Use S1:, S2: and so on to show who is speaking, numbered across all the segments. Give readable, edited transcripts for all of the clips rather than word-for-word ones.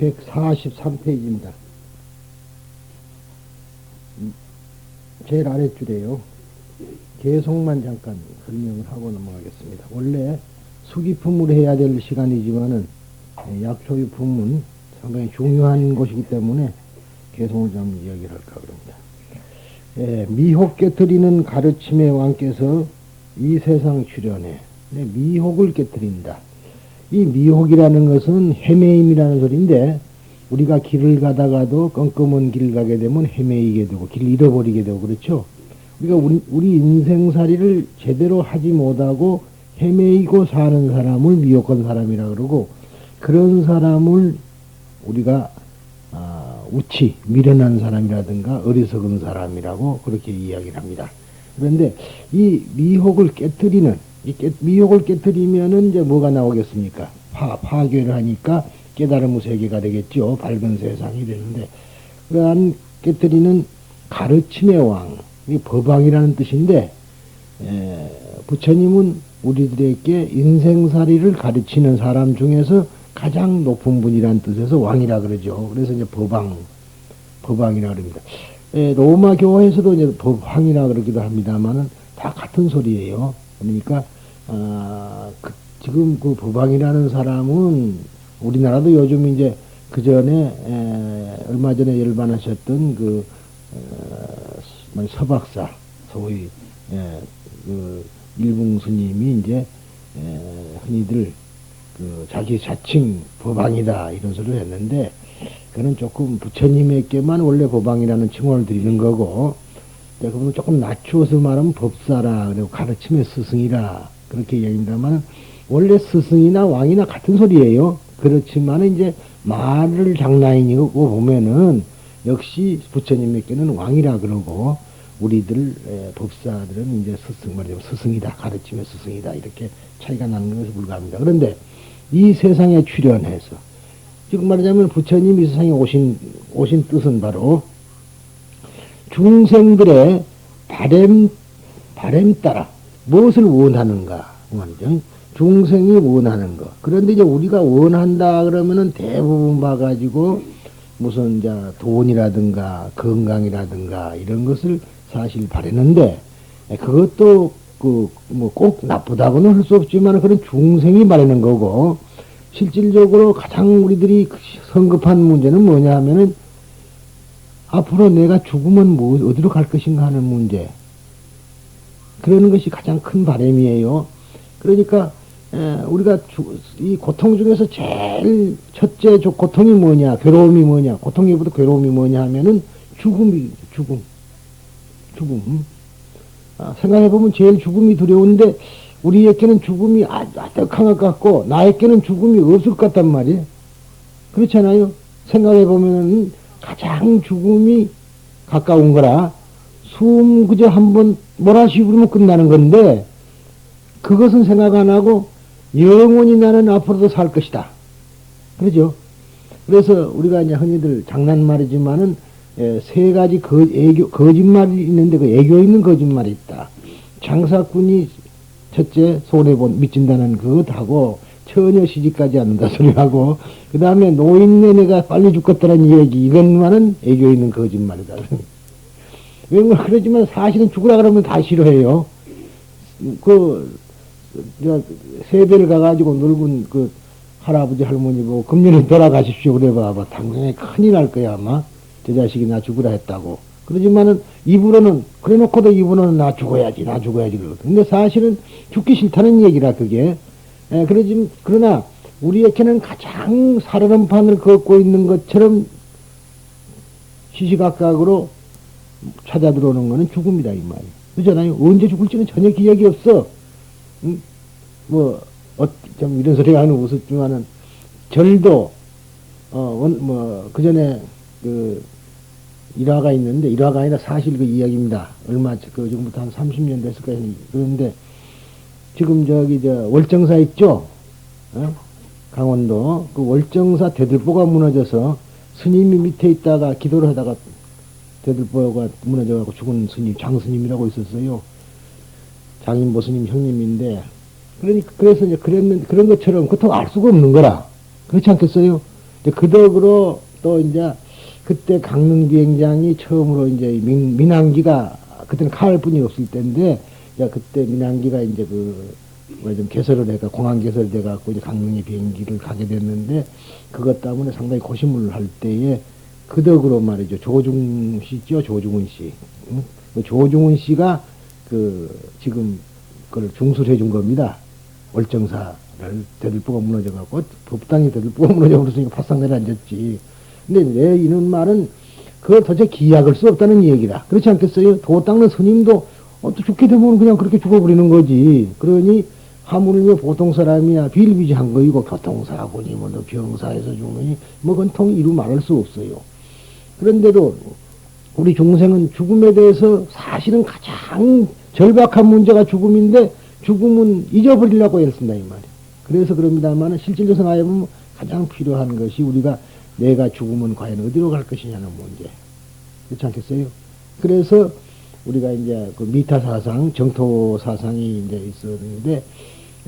S1: 143페이지입니다. 제일 아랫줄에요. 개송만 잠깐 설명을 하고 넘어가겠습니다. 원래 수기품을 해야 될 시간이지만은 약초유품은 상당히 중요한 것이기 때문에 개송을 좀 이야기를 할까 그럽니다. 미혹 깨뜨리는 가르침의 왕께서 이 세상 출현해 미혹을 깨뜨린다. 이 미혹이라는 것은 헤매임이라는 소리인데, 우리가 길을 가다가도 껌껌한 길을 가게 되면 헤매이게 되고 길을 잃어버리게 되고 그렇죠. 우리가 우리 인생살이를 제대로 하지 못하고 헤매이고 사는 사람을 미혹한 사람이라 그러고, 그런 사람을 우리가 우치 미련한 사람이라든가 어리석은 사람이라고 그렇게 이야기를 합니다. 그런데 이 미혹을 깨뜨리는, 미혹을 깨뜨리면은 이제 뭐가 나오겠습니까? 파괴를 하니까 깨달음의 세계가 되겠죠. 밝은 세상이 되는데, 그러한 깨뜨리는 가르침의 왕, 이 법왕이라는 뜻인데, 부처님은 우리들에게 인생살이를 가르치는 사람 중에서 가장 높은 분이라는 뜻에서 왕이라 그러죠. 그래서 이제 법왕이라 그럽니다. 로마 교회에서도 이제 법황이라 그러기도 합니다만은 다 같은 소리예요. 그러니까 지금 그 법왕이라는 사람은 우리나라도 요즘 이제 그 전에 얼마 전에 열반하셨던 그 서박사, 소위 그 일궁 스님이 이제 흔히들 그 자기 자칭 법왕이다 이런 소리를 했는데, 그는 조금 부처님에게만 원래 법왕이라는 칭호를 드리는 거고, 그분은 조금 낮추어서 말하면 법사라, 그리고 가르침의 스승이라 그렇게 얘기합니다만, 원래 스승이나 왕이나 같은 소리예요. 그렇지만 이제 말을 장난이고 보면은 역시 부처님에게는 왕이라 그러고, 우리들 법사들은 이제 스승, 말하자면 스승이다, 가르침의 스승이다, 이렇게 차이가 나는 것에 불과합니다. 그런데 이 세상에 출현해서, 지금 말하자면 부처님이 이 세상에 오신 뜻은 바로 중생들의 바램 따라 무엇을 원하는가 말이죠. 중생이 원하는 것. 그런데 이제 우리가 원한다 그러면은 대부분 봐가지고 무슨 이제 돈이라든가 건강이라든가 이런 것을 사실 바랬는데, 그것도 뭐 꼭 나쁘다고는 할 수 없지만 그런 중생이 바라는 거고, 실질적으로 가장 우리들이 성급한 문제는 뭐냐 하면은 앞으로 내가 죽으면 어디로 갈 것인가 하는 문제. 그러는 것이 가장 큰 바람이에요. 그러니까 우리가 이 고통 중에서 제일 첫째 고통이 뭐냐, 괴로움이 뭐냐, 고통이보다 괴로움이 뭐냐 하면은 죽음. 생각해보면 제일 죽음이 두려운데, 우리에게는 죽음이 아득한 것 같고 나에게는 죽음이 없을 것 같단 말이에요. 그렇잖아요. 생각해보면 가장 죽음이 가까운 거라, 숨 그저 한번 몰아쉬우면 끝나는 건데, 그것은 생각 안 하고 영원히 나는 앞으로도 살 것이다. 그러죠. 그래서 우리가 이제 흔히들 장난말이지만은 세 가지 거짓말이 있는데 그 애교 있는 거짓말이 있다. 장사꾼이 첫째 손해본 미친다는 그것하고 처녀 시집가지 않는다 소리하고, 그 다음에 노인네 내가 빨리 죽겠다는 얘기, 이것만은 애교 있는 거짓말이다. 왜 그러지만 사실은 죽으라 그러면 다 싫어해요. 세배를 가가지고 늙은 그 할아버지 할머니 보고 금년에 돌아가십시오 그래 봐봐, 당장에 큰일 날 거야 아마. 저 자식이 나 죽으라 했다고. 그러지만은 입으로는, 그래 놓고도 입으로는 나 죽어야지 그러거든. 근데 사실은 죽기 싫다는 얘기라 그게. 그러나 우리에게는 가장 살얼음판을 걷고 있는 것처럼 시시각각으로 찾아 들어오는 거는 죽음이다 이 말이에요. 그렇잖아요. 언제 죽을지는 전혀 기억이 없어. 좀 이런 소리가 하는 웃었지만은, 절도 그 전에 일화가 있는데, 일화가 아니라 사실 그 이야기입니다. 얼마 지금부터 한 30년 됐을 거예요. 그런데 지금 월정사 있죠? 강원도 그 월정사 대들보가 무너져서 스님이 밑에 있다가 기도를 하다가 대들보가 무너져가지고 죽은 스님, 장스님이라고 있었어요. 장인보 스님 형님인데, 그래서 이제 그런 것처럼 그렇다고 알 수가 없는 거라. 그렇지 않겠어요? 그 덕으로 또 이제 그때 강릉 비행장이 처음으로 이제 민항기가 그때는 칼뿐이 없을 때인데 야 그때 민항기가 이제 좀 개설을 해가 공항 개설이 돼갖고 이제 강릉에 비행기를 가게 됐는데 그것 때문에 상당히 고심을 할 때에 그 덕으로 말이죠. 조중 씨죠. 조중훈 씨. 응? 그 조중훈 씨가 지금 그걸 중술해 준 겁니다. 월정사를 대들보가 무너져갖고 법당이 대들보가 무너져버렸으니까 바싹 내려앉았지. 근데 내 이런 말은 그걸 도대체 기약할 수 없다는 얘기다. 그렇지 않겠어요? 도 닦는 스님도 또 죽게 되면 그냥 그렇게 죽어버리는 거지. 그러니 하물며 보통 사람이야 비일비재한 거이고 교통사고니 뭐 병사에서 죽느니 뭐 그건 통 이루 말할 수 없어요. 그런데도 우리 중생은 죽음에 대해서 사실은 가장 절박한 문제가 죽음인데 죽음은 잊어버리려고 애쓴다 이 말이에요. 그래서 그럽니다만 실질적으로 생각해보면 가장 필요한 것이 우리가 내가 죽으면 과연 어디로 갈 것이냐는 문제. 그렇지 않겠어요? 그래서 우리가 이제 그 미타 사상, 정토 사상이 이제 있었는데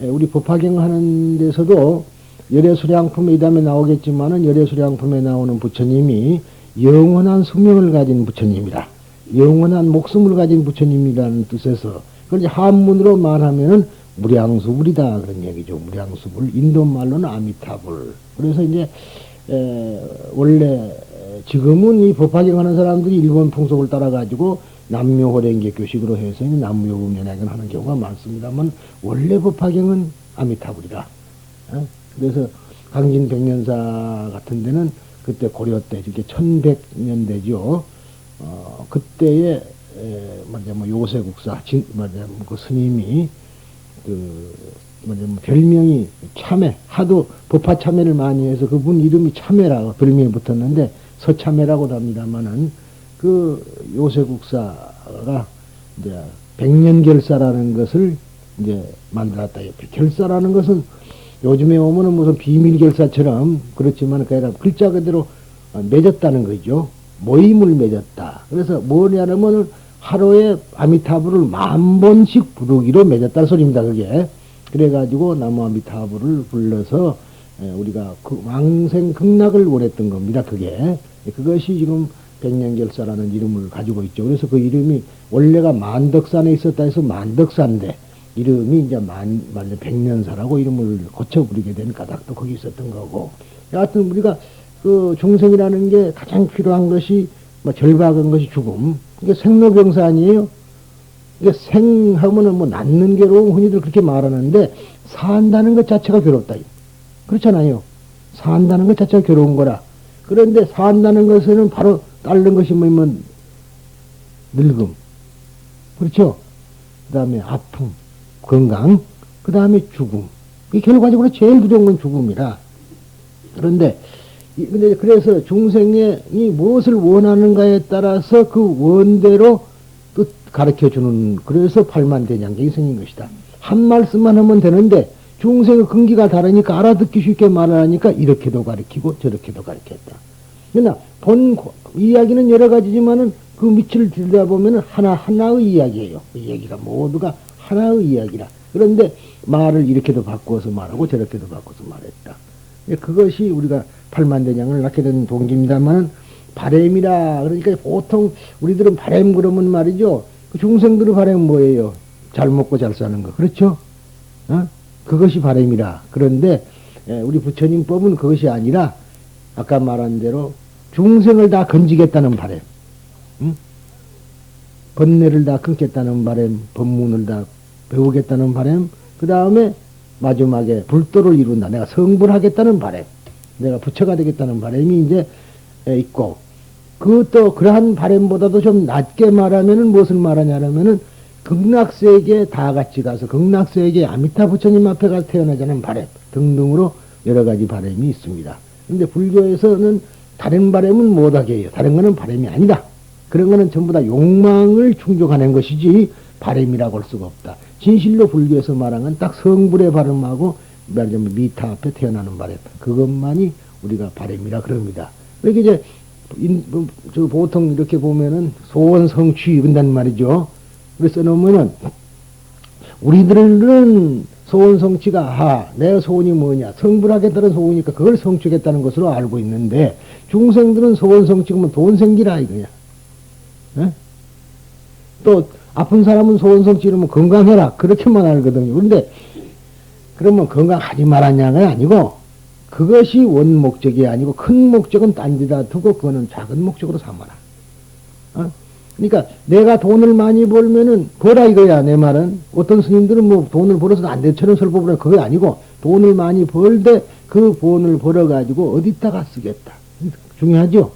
S1: 우리 법화경 하는 데서도 열애수량품에 이 다음에 나오겠지만은 열애수량품에 나오는 부처님이 영원한 수명을 가진 부처님이라 영원한 목숨을 가진 부처님이라는 뜻에서 그걸 이제 한문으로 말하면은 무량수불이다 그런 얘기죠. 무량수불 인도 말로는 아미타불. 그래서 이제 원래 지금은 이 법화경 하는 사람들이 일본 풍속을 따라 가지고 남묘호랭개 교식으로 해서 남묘음연학을 하는 경우가 많습니다만 원래 법화경은 아미타불이다. 그래서 강진백년사 같은 데는 그때 고려 때 이렇게 1100년대죠. 그때에 뭐 요새국사 그 스님이 별명이 참회, 하도 법화 참회를 많이 해서 그분 이름이 참회라고 별명이 붙었는데 서참회라고도 합니다만은 그 요새국사가 이제 백년결사라는 것을 이제 만들었다. 결사라는 것은 요즘에 오면은 무슨 비밀결사처럼 그렇지만 그게 아니라 글자 그대로 맺었다는 거죠. 모임을 맺었다. 그래서 뭐냐면은 하루에 아미타불을 10,000번씩 부르기로 맺었다는 소리입니다. 그게. 그래가지고 나무 아미타불을 불러서 우리가 그 왕생 극락을 원했던 겁니다. 그것이 지금 백년결사라는 이름을 가지고 있죠. 그래서 그 이름이 원래가 만덕산에 있었다 해서 만덕산인데 이름이 이제 백년사라고 이름을 고쳐 부르게 된 까닭도 거기 있었던 거고. 여하튼 우리가 그 중생이라는 게 가장 필요한 것이 뭐 절박한 것이 죽음. 이게 생로병사 아니에요? 이게 생하면은 뭐 낳는 괴로움 흔히들 그렇게 말하는데 산다는 것 자체가 괴롭다. 그렇잖아요. 산다는 것 자체가 괴로운 거라. 그런데 산다는 것에는 바로 따르는 것이 뭐냐면 늙음. 그렇죠? 그 다음에 아픔, 건강, 그 다음에 죽음. 이 결과적으로 제일 두려운 건 죽음이라. 그런데 그래서 중생이 무엇을 원하는가에 따라서 그 원대로 뜻 가르쳐 주는, 그래서 팔만대장경이 생긴 것이다. 한 말씀만 하면 되는데 중생의 근기가 다르니까 알아듣기 쉽게 말하니까 이렇게도 가르치고 저렇게도 가르쳤다. 그러나 본 이야기는 여러 가지지만은 그 밑을 들여다보면 하나하나의 이야기예요. 그 얘기가 모두가 하나의 이야기라. 그런데 말을 이렇게도 바꾸어서 말하고 저렇게도 바꿔서 말했다. 그것이 우리가 팔만대장을 낳게 된 동기입니다만 바램이라. 그러니까 보통 우리들은 바램 그러면 말이죠. 그 중생들의 바램은 뭐예요? 잘 먹고 잘 사는 거. 그렇죠? 그것이 바램이라. 그런데 우리 부처님 법은 그것이 아니라 아까 말한 대로 중생을 다 건지겠다는 바램, 번뇌를 다 끊겠다는 바램, 법문을 다 배우겠다는 바램, 그 다음에 마지막에 불도를 이룬다. 내가 성불하겠다는 바램, 내가 부처가 되겠다는 바램이 이제 있고, 그것도 그러한 바램보다도 좀 낮게 말하면은 무엇을 말하냐면은 극락세계에 다 같이 가서 극락세계에 아미타 부처님 앞에 가서 태어나자는 바램 등등으로 여러 가지 바램이 있습니다. 근데 불교에서는 다른 바램은 못하게 해요. 다른 거는 바램이 아니다. 그런 거는 전부 다 욕망을 충족하는 것이지 바램이라고 할 수가 없다. 진실로 불교에서 말한 건 딱 성불의 바램하고 말하자면 미타 앞에 태어나는 바램, 그것만이 우리가 바램이라 그럽니다. 이렇게 이제 보통 이렇게 보면은 소원 성취 이런단 말이죠. 그래서 놓으면은 우리들은 소원 성취가 내 소원이 뭐냐 성불하겠다는 소원이니까 그걸 성취하겠다는 것으로 알고 있는데 중생들은 소원 성취면 돈 생기라 이거야. 에? 또 아픈 사람은 소원 성취 이러면 건강해라 그렇게만 알거든요. 그런데 그러면 건강하지 말았냐가 아니고 그것이 원 목적이 아니고 큰 목적은 딴 데다 두고 그거는 작은 목적으로 삼아라. 그러니까 내가 돈을 많이 벌면은 벌라 이거야. 내 말은 어떤 스님들은 뭐 돈을 벌어서 안 되처럼 설법을 해. 그게 아니고 돈을 많이 벌되 그 돈을 벌어가지고 어디다가 쓰겠다. 중요하죠.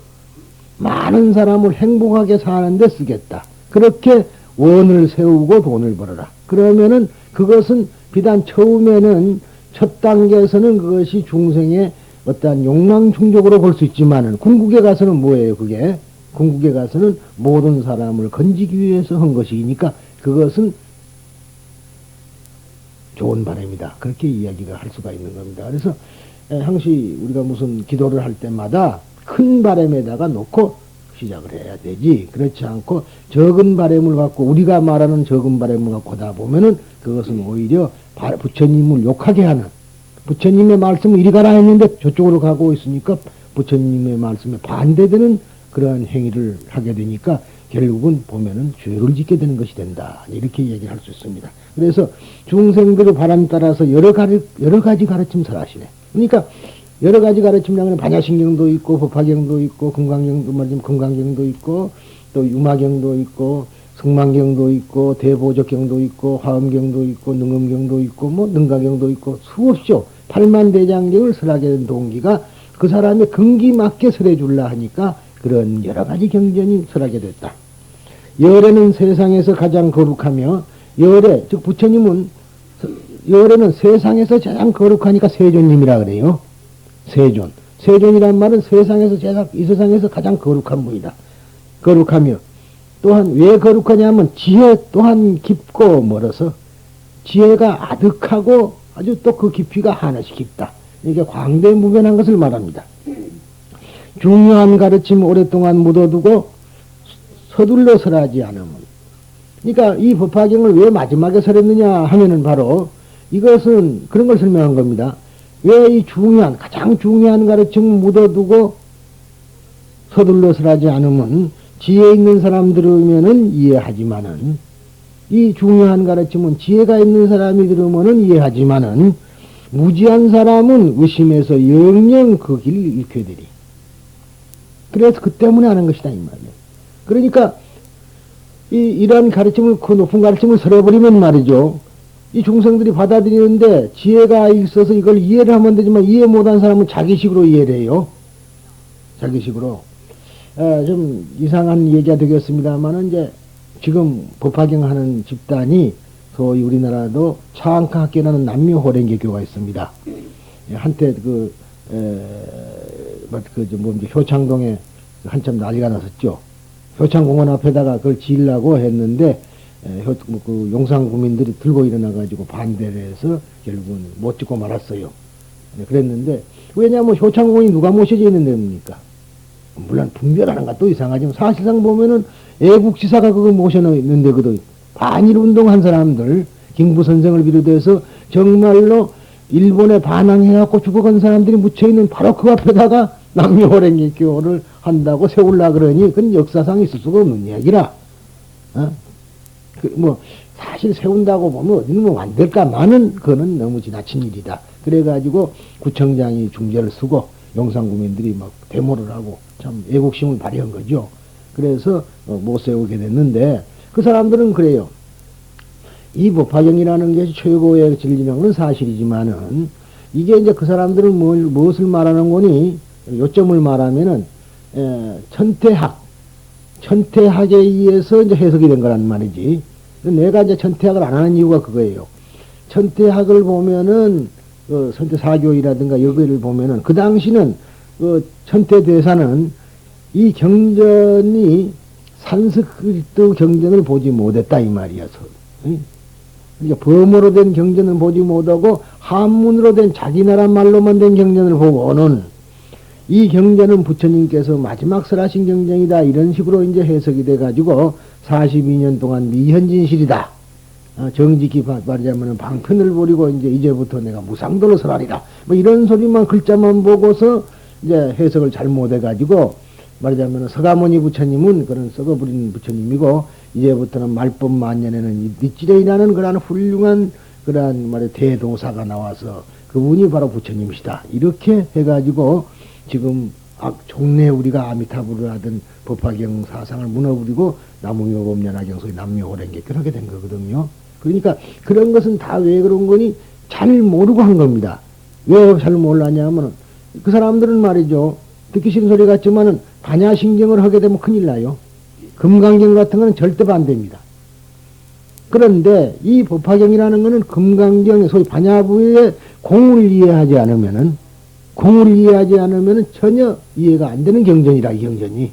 S1: 많은 사람을 행복하게 사는데 쓰겠다. 그렇게 원을 세우고 돈을 벌어라. 그러면은 그것은 비단 처음에는 첫 단계에서는 그것이 중생의 어떠한 욕망 충족으로 볼 수 있지만은 궁극에 가서는 뭐예요? 그게 궁극에 가서는 모든 사람을 건지기 위해서 한 것이니까 그것은 좋은 바람이다. 그렇게 이야기가 할 수가 있는 겁니다. 그래서 항시 우리가 무슨 기도를 할 때마다 큰 바람에다가 놓고 시작을 해야 되지. 그렇지 않고 적은 바람을 갖고 우리가 말하는 적은 바람을 갖고 하다 보면은 그것은 오히려 부처님을 욕하게 하는 부처님의 말씀을 이리 가라 했는데 저쪽으로 가고 있으니까 부처님의 말씀에 반대되는 그러한 행위를 하게 되니까 결국은 보면은 죄를 짓게 되는 것이 된다. 이렇게 얘기할 수 있습니다. 그래서 중생들의 바람 따라서 여러 가지 가르침을 하시네. 그러니까 여러 가지 가르침량은 반야신경도 있고 법화경도 있고 금강경도 말하자면 금강경도 있고 또 유마경도 있고 승만경도 있고 대보적경도 있고 화엄경도 있고 능엄경도 있고 뭐 능가경도 있고 수없이요. 팔만대장경을 설하게 된 동기가 그 사람의 근기 맞게 설해 줄라 하니까 그런 여러 가지 경전이 설하게 됐다. 열애는 세상에서 가장 거룩하며 열애 즉 부처님은 열애는 세상에서 가장 거룩하니까 세존님이라 그래요. 세존이란 말은 세상에서 이 세상에서 가장 거룩한 분이다. 거룩하며 또한 왜 거룩하냐면 지혜 또한 깊고 멀어서 지혜가 아득하고 아주 또 그 깊이가 하나씩 깊다. 이게 광대무변한 것을 말합니다. 중요한 가르침 오랫동안 묻어두고 서둘러 설하지 않으면 그러니까 이 법화경을 왜 마지막에 설했느냐 하면은 바로 이것은 그런 걸 설명한 겁니다. 왜 이 가장 중요한 가르침을 묻어두고 서둘러 설하지 않으면 지혜 있는 사람 들으면은 이해하지만은 이 중요한 가르침은 지혜가 있는 사람이 들으면은 이해하지만은 무지한 사람은 의심해서 영영 그 길을 잃게 되리. 그래서 그 때문에 하는 것이다 이 말이에요. 그러니까 이러한 가르침을 그 높은 가르침을 설해버리면 말이죠. 이 중생들이 받아들이는데 지혜가 있어서 이걸 이해를 하면 되지만 이해 못한 사람은 자기식으로 이해를 해요. 자기식으로. 좀 이상한 얘기가 되겠습니다만은 이제 지금 법화경 하는 집단이 소위 우리나라도 차안카 학교라는 남미 호랭개교가 있습니다. 한때 효창동에 한참 난리가 났었죠. 효창공원 앞에다가 그걸 지으려고 했는데 그 용산구민들이 들고 일어나가지고 반대를 해서 결국은 못 짓고 말았어요. 그랬는데 왜냐하면 효창공원이 누가 모셔져 있는 데입니까? 물론 분별하는 것도 이상하지만 사실상 보면은 애국지사가 그걸 모셔놓는 데거든. 반일운동한 사람들 김부선생을 비롯해서 정말로 일본에 반항해갖고 죽어간 사람들이 묻혀있는 바로 그 앞에다가 남묘호랭이교를 한다고 세울라 그러니 그건 역사상 있을 수가 없는 이야기라. 사실 세운다고 보면 어디는 뭐 안 될까만은 그거는 너무 지나친 일이다. 그래가지고 구청장이 중재를 쓰고 용산구민들이 막 데모를 하고 참 애국심을 발휘한 거죠. 그래서 못 세우게 됐는데 그 사람들은 그래요. 이 법화경이라는 것이 최고의 진리명은 사실이지만은 이게 이제 그 사람들은 무엇을 말하는 거니 요점을 말하면은 천태학에 의해서 이제 해석이 된 거란 말이지. 내가 이제 천태학을 안 하는 이유가 그거예요. 천태학을 보면은 선태사교이라든가 여기를 보면은 그 당시는 천태대사는 이 경전이 산스크리트 경전을 보지 못했다 이 말이어서. 그러니까 범어로 된 경전을 보지 못하고 한문으로 된 자기 나라 말로만 된 경전을 보고는 이 경전은 부처님께서 마지막 설하신 경전이다 이런 식으로 이제 해석이 돼가지고 42년 동안 미현진실이다 정직히 말하자면 방편을 버리고 이제부터 내가 무상도로 설하리라. 뭐 이런 소리만 글자만 보고서 이제 해석을 잘못해가지고 말하자면 서가모니 부처님은 그런 썩어버린 부처님이고 이제부터는 말법 만년에는 니찌레이라는 그러한 훌륭한 그러한 말의 대도사가 나와서 그분이 바로 부처님이시다. 이렇게 해가지고 지금 종래 우리가 아미타불을 하던 법화경 사상을 무너버리고 나무묘법연화경소의 남묘호랭객 하게 된 거거든요. 그러니까 그런 것은 다 왜 그런 거니 잘 모르고 한 겁니다. 왜 잘 몰랐냐면 그 사람들은 말이죠. 듣기 싫은 소리 같지만은 반야신경을 하게 되면 큰일 나요. 금강경 같은 거는 절대 반대입니다. 그런데 이 법화경이라는 거는 금강경, 소위 반야부의 공을 이해하지 않으면은 전혀 이해가 안 되는 경전이라, 이 경전이.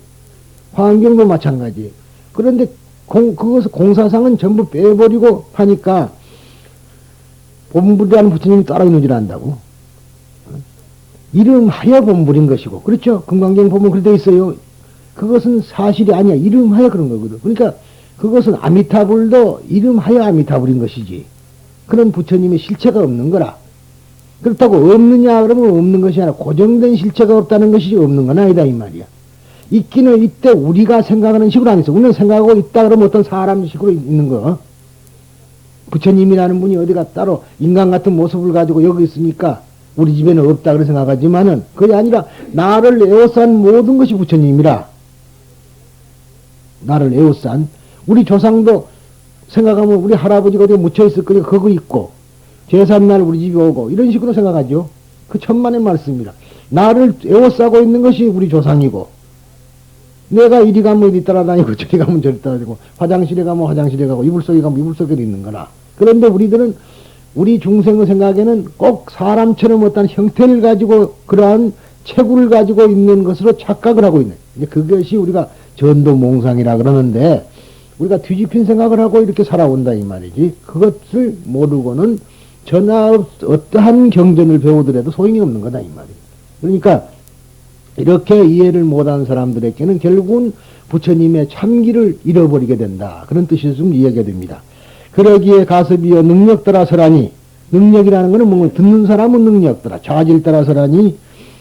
S1: 화엄경도 마찬가지. 그런데 그것을 공사상은 전부 빼버리고 하니까 본불이라는 부처님이 따로 있는 줄 안다고. 이름하여 본불인 것이고, 그렇죠? 금강경 보면 그렇게 돼 있어요. 그것은 사실이 아니야. 이름하여 그런 거거든. 그러니까 그것은 아미타불도 이름하여 아미타불인 것이지. 그런 부처님의 실체가 없는 거라. 그렇다고 없느냐 그러면 없는 것이 아니라 고정된 실체가 없다는 것이지 없는 건 아니다 이 말이야. 있기는 이때 우리가 생각하는 식으로 안 있어. 우리는 생각하고 있다 그러면 어떤 사람 식으로 있는 거. 부처님이라는 분이 어디가 따로 인간 같은 모습을 가지고 여기 있으니까 우리 집에는 없다 그렇게 생각하지만은 그게 아니라 나를 에워싼 모든 것이 부처님이라. 나를 에워싼 우리 조상도 생각하면 우리 할아버지가 어디 묻혀있을 거니까 그거 있고 제삿날 우리 집에 오고 이런 식으로 생각하죠. 그 천만의 말씀이라. 나를 에워싸고 있는 것이 우리 조상이고 내가 이리 가면 이리 따라다니고 저리 가면 저리 따라다니고 화장실에 가면 화장실에 가고 이불 속에 가면 이불 속에 있는 거나. 그런데 우리들은 우리 중생의 생각에는 꼭 사람처럼 어떤 형태를 가지고 그러한 체구를 가지고 있는 것으로 착각을 하고 있는. 이제 그것이 우리가 전도몽상이라 그러는데 우리가 뒤집힌 생각을 하고 이렇게 살아온다 이 말이지. 그것을 모르고는 전하 어떠한 경전을 배우더라도 소용이 없는 거다 이 말이야. 그러니까 이렇게 이해를 못한 사람들에게는 결국은 부처님의 참기를 잃어버리게 된다. 그런 뜻이 좀 이해가 됩니다. 그러기에 가섭이여 능력 따라 설하니 능력이라는 것은 뭔가 듣는 사람은 능력 따라 자질 따라 설하니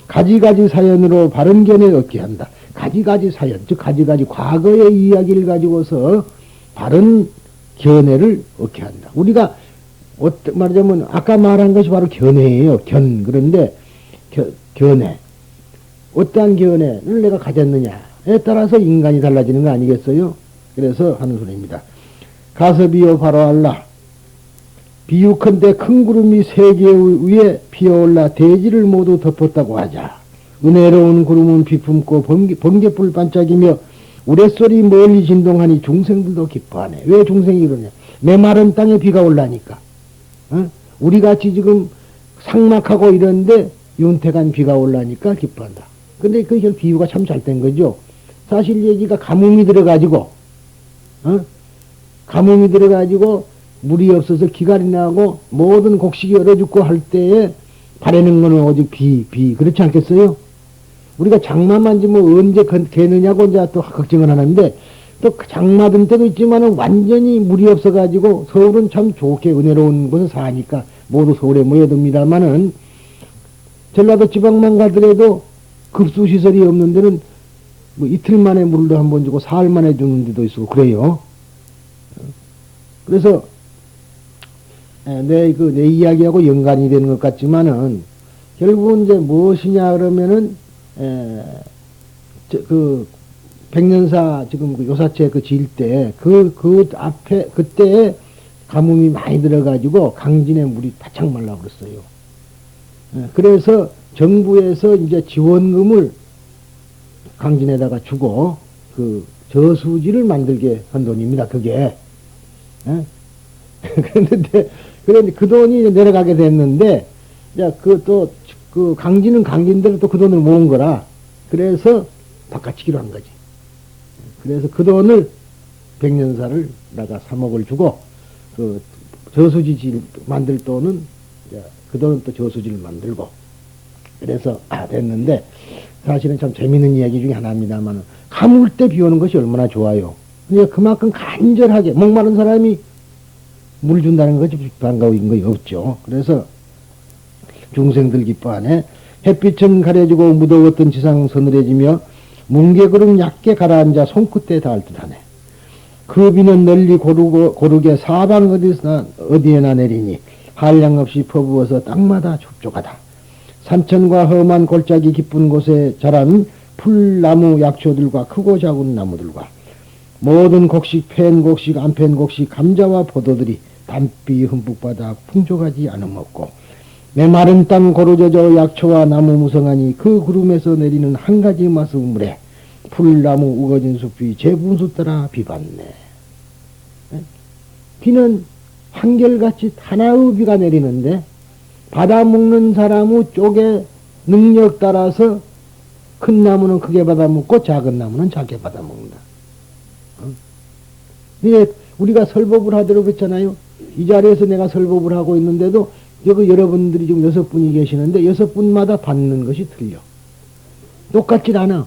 S1: 가지가지 사연으로 바른 견해를 얻게 한다. 가지가지 사연, 즉 가지가지 과거의 이야기를 가지고서 바른 견해를 얻게 한다. 우리가 말하자면 아까 말한 것이 바로 견해예요. 그런데 견해. 어떠한 견해를 내가 가졌느냐에 따라서 인간이 달라지는 거 아니겠어요? 그래서 하는 소리입니다. 가섭이요 바로 알라. 비유컨대 큰 구름이 세계 위에 피어올라 대지를 모두 덮었다고 하자. 은혜로운 구름은 비품고 번개불 반짝이며 우레소리 멀리 진동하니 중생들도 기뻐하네. 왜 중생이 그러냐? 메마른 땅에 비가 올라니까. 우리같이 지금 상막하고 이런데 윤택한 비가 올라니까 기뻐한다. 근데 그 비유가 참 잘 된 거죠. 사실 얘기가 가뭄이 들어가지고 물이 없어서 기갈이 나고 모든 곡식이 얼어 죽고 할 때에 바라는 거는 오직 비 그렇지 않겠어요? 우리가 장마만 지뭐 언제 개느냐고 이제 또 걱정을 하는데 또 장마든 때도 있지만은 완전히 물이 없어가지고 서울은 참 좋게 은혜로운 곳에 사니까 모두 서울에 모여듭니다만은 전라도 지방만 가더라도 급수시설이 없는 데는 뭐 이틀 만에 물도 한 번 주고 사흘 만에 주는 데도 있고 그래요. 그래서 내 이야기하고 연관이 되는 것 같지만은 결국은 이제 무엇이냐 그러면은 그 백년사 지금 그 요사체 그 지을 때 그 앞에 그때에 가뭄이 많이 들어가지고 강진에 물이 바짝 말라 버렸어요. 그래서 정부에서 이제 지원금을 강진에다가 주고 그 저수지를 만들게 한 돈입니다. 그게. 그런데 그 돈이 내려가게 됐는데, 야, 그 강진은 강진대로 또 그 돈을 모은 거라. 그래서 바꿔치기로 한 거지. 그래서 그 돈을 백년사를 나가 3억을 주고, 그 저수지 만들 돈은, 그 돈은 또 저수지를 만들고, 그래서 됐는데, 사실은 참 재밌는 이야기 중에 하나입니다만, 가물 때 비 오는 것이 얼마나 좋아요. 그러니까 그만큼 간절하게, 목마른 사람이 물 준다는 것이 반가운 거 없죠. 그래서 중생들 기뻐하네. 햇빛은 가려지고 무더웠던 지상 서늘해지며 뭉게구름 얕게 가라앉아 손끝에 닿을 듯하네. 그 비는 널리 고르게 사방 어디에나 내리니 한량없이 퍼부어서 땅마다 촉촉하다. 산천과 험한 골짜기 깊은 곳에 자란 풀나무 약초들과 크고 작은 나무들과 모든 곡식, 팬곡식, 안팬곡식, 감자와 포도들이 담비 흠뿍 받아 풍족하지 않음 없고 메마른 땅 고루져져 약초와 나무 무성하니 그 구름에서 내리는 한 가지 마스물에 풀나무 우거진 숲이 제분수 따라 비받네. 비는 한결같이 하나의 비가 내리는데 받아먹는 사람의 쪽에 능력 따라서 큰 나무는 크게 받아먹고 작은 나무는 작게 받아먹는다. 이게 우리가 설법을 하도록 그랬잖아요. 이 자리에서 내가 설법을 하고 있는데도 여기 여러분들이 지금 6분이 계시는데 6분마다 받는 것이 틀려. 똑같질 않아.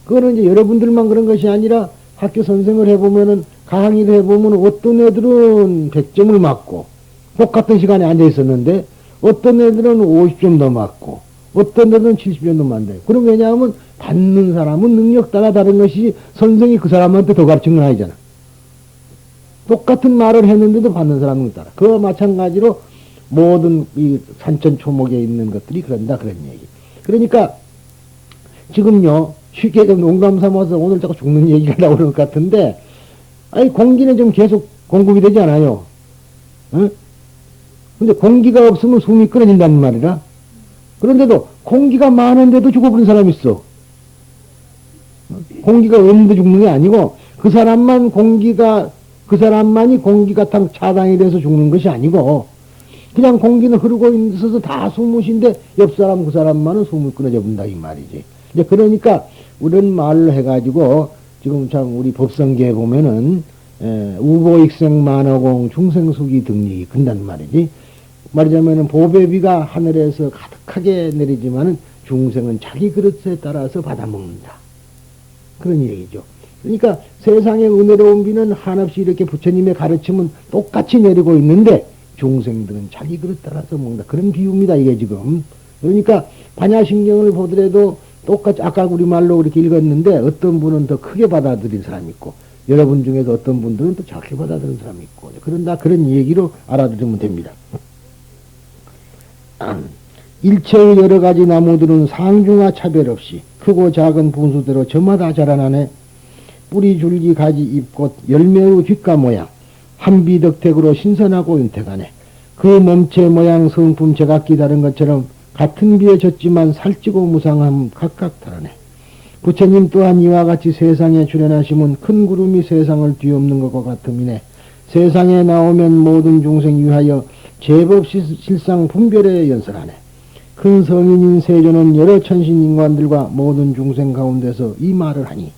S1: 그거는 이제 여러분들만 그런 것이 아니라 학교 선생을 해보면은 강의를 해보면 어떤 애들은 100점을 맞고 똑같은 시간에 앉아 있었는데 어떤 애들은 50점 더 맞고 어떤 애들은 70점도 맞대. 그럼 왜냐하면 받는 사람은 능력 따라 다른 것이 선생이 그 사람한테 더 가르친 건 아니잖아. 똑같은 말을 했는데도 받는 사람은 따라. 그와 마찬가지로 모든 이 산천 초목에 있는 것들이 그런다 그런 얘기. 그러니까 지금요 쉽게 좀 농담 삼아서 오늘 자꾸 죽는 얘기가 나오는 것 같은데 아니 공기는 좀 계속 공급이 되지 않아요. 응? 근데 공기가 없으면 숨이 끊어진다는 말이라. 그런데도 공기가 많은데도 죽어버린 사람이 있어. 공기가 없는데 죽는 게 아니고 그 사람만이 공기가 차단이 돼서 죽는 것이 아니고 그냥 공기는 흐르고 있어서 다 숨으신데 옆 사람 그 사람만은 숨을 끊어져 본다 이 말이지. 이제 그러니까 이런 말을 해가지고 지금 참 우리 법성계에 보면은 우보익생 만어공 중생수기 등리 근단 말이지. 말하자면은 보배비가 하늘에서 가득하게 내리지만은 중생은 자기 그릇에 따라서 받아먹는다. 그런 얘기죠. 그러니까 세상의 은혜로운 비는 한없이 이렇게 부처님의 가르침은 똑같이 내리고 있는데 중생들은 자기 그릇 따라서 먹는다. 그런 비유입니다. 이게 지금. 그러니까 반야신경을 보더라도 똑같이 아까 우리 말로 그렇게 읽었는데 어떤 분은 더 크게 받아들인 사람이 있고 여러분 중에서 어떤 분들은 또 작게 받아들인 사람이 있고 그런다 그런 얘기로 알아두면 됩니다. 일체의 여러 가지 나무들은 상중하 차별 없이 크고 작은 분수대로 저마다 자라나네. 뿌리 줄기 가지 잎꽃 열매의 귓가 모양 한비덕택으로 신선하고 윤택하네. 그 몸체 모양 성품 제각기 다른 것처럼 같은 비에 졌지만 살찌고 무상함 각각 다르네. 부처님 또한 이와 같이 세상에 출현하시면 큰 구름이 세상을 뒤엎는 것과 같음이네. 세상에 나오면 모든 중생 위하여 제법 실상 분별에 연설하네. 큰 성인인 세조는 여러 천신인간들과 모든 중생 가운데서 이 말을 하니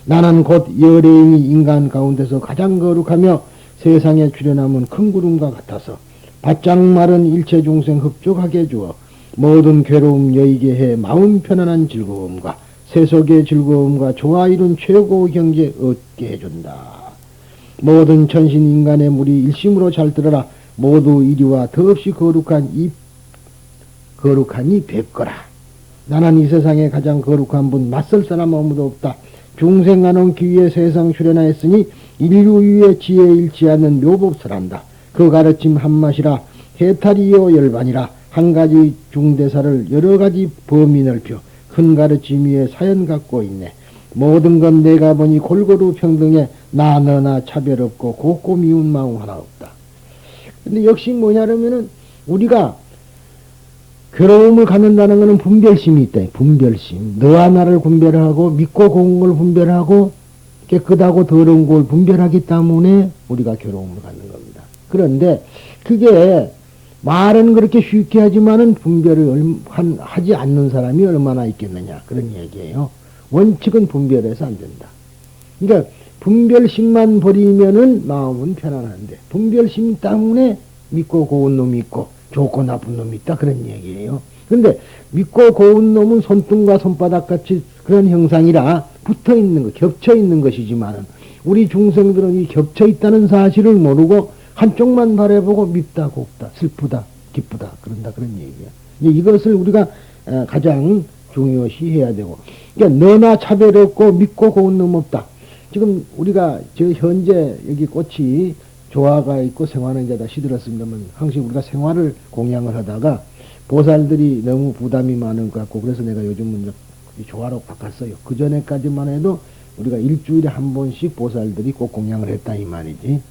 S1: 나는 곧 여래인이 인간 가운데서 가장 거룩하며 세상에 출현하면 큰 구름과 같아서 바짝 마른 일체 중생 흡족하게 주어 모든 괴로움 여의게 해 마음 편안한 즐거움과 세속의 즐거움과 조화 이룬 최고 경제 얻게 해준다. 모든 천신 인간의 무리 일심으로 잘 들어라. 모두 이리와 더없이 거룩하니 뵙거라. 나는 이 세상에 가장 거룩한 분 맞설 사람 아무도 없다. 중생하는 기위에 세상 출현하였으니 인류 위에 지혜 잃지 않는 묘법설한다. 그 가르침 한맛이라 해탈이요 열반이라 한 가지 중대사를 여러 가지 범위 넓혀 큰 가르침 위에 사연 갖고 있네. 모든 건 내가 보니 골고루 평등해 나 너나 차별 없고 곱고 미운 마음 하나 없다. 근데 역시 뭐냐면은 우리가 괴로움을 갖는다는 것은 분별심이 있다. 분별심. 너와 나를 분별하고 믿고 고운 걸 분별하고 깨끗하고 더러운 걸 분별하기 때문에 우리가 괴로움을 갖는 겁니다. 그런데 그게 말은 그렇게 쉽게 하지만은 분별을 하지 않는 사람이 얼마나 있겠느냐 그런 얘기예요. 원칙은 분별해서 안 된다. 그러니까 분별심만 버리면은 마음은 편안한데 분별심 때문에 믿고 고운 놈이 있고 좋고 나쁜 놈이 있다 그런 얘기예요. 그런데 믿고 고운 놈은 손등과 손바닥 같이 그런 형상이라 붙어 있는 것, 겹쳐 있는 것이지만은 우리 중생들은 이 겹쳐 있다는 사실을 모르고 한쪽만 바라보고 밉다, 곱다, 슬프다, 기쁘다, 그런다, 그런 얘기야. 이것을 우리가 가장 중요시 해야 되고, 그러니까 너나 차별 없고 믿고 고운 놈 없다. 지금 우리가 저 현재 여기 꽃이 조화가 있고 생화는 이제 다 시들었습니다만, 항상 우리가 생화를 공양을 하다가 보살들이 너무 부담이 많은 것 같고, 그래서 내가 요즘은 조화로 바꿨어요. 그 전에까지만 해도 우리가 일주일에 한 번씩 보살들이 꼭 공양을 했다 이 말이지.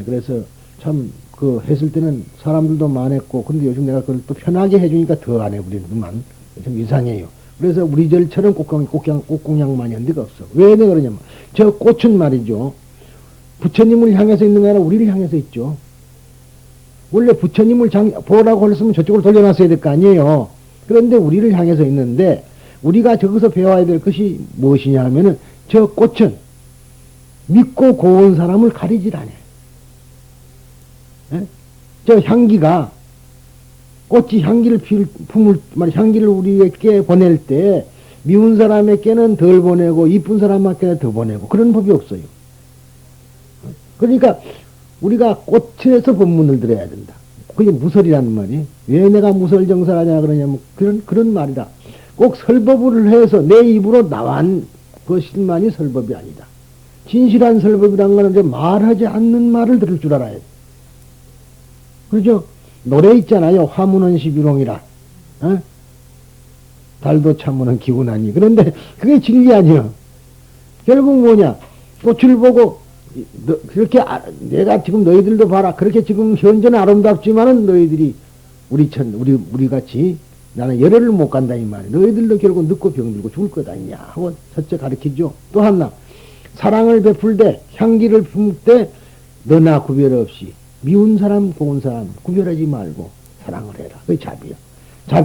S1: 그래서 참 그 했을 때는 사람들도 많았고, 근데 요즘 내가 그걸 또 편하게 해주니까 더 안 해버리는구만. 좀 이상해요. 그래서 우리 절처럼 꽃공양 많이 한 데가 없어. 왜 내가 그러냐면, 저 꽃은 말이죠, 부처님을 향해서 있는 게 아니라 우리를 향해서 있죠. 원래 부처님을 보라고 했으면 저쪽으로 돌려놨어야 될 거 아니에요. 그런데 우리를 향해서 있는데, 우리가 저기서 배워야 될 것이 무엇이냐 하면은, 저 꽃은 믿고 고운 사람을 가리질 않아요. 예? 저 향기가, 꽃이 향기를 향기를 우리에게 보낼 때, 미운 사람에게는 덜 보내고, 이쁜 사람에게는 더 보내고, 그런 법이 없어요. 그러니까, 우리가 꽃에서 법문을 들어야 된다. 그게 무설이라는 말이. 왜 내가 무설정설하냐 그러냐면, 그런 말이다. 꼭 설법을 해서 내 입으로 나온 것만이 설법이 아니다. 진실한 설법이란 거는 이제 말하지 않는 말을 들을 줄 알아야 돼. 그렇죠? 노래 있잖아요. 화무는 시비롱이라. 어? 달도 참무는 기운하니. 그런데 그게 진리 아니야. 결국 뭐냐? 꽃을 보고 그렇게 내가 지금 너희들도 봐라. 그렇게 지금 현재는 아름답지만은 너희들이 우리 같이 나는 열애를 못 간다 이 말이야. 너희들도 결국 늙고 병들고 죽을 거다 이냐 하고 첫째 가르치죠. 또 하나, 사랑을 베풀 때, 향기를 품을 때 너나 구별 없이 미운 사람 고운 사람 구별하지 말고 사랑을 해라. 그게 자비야.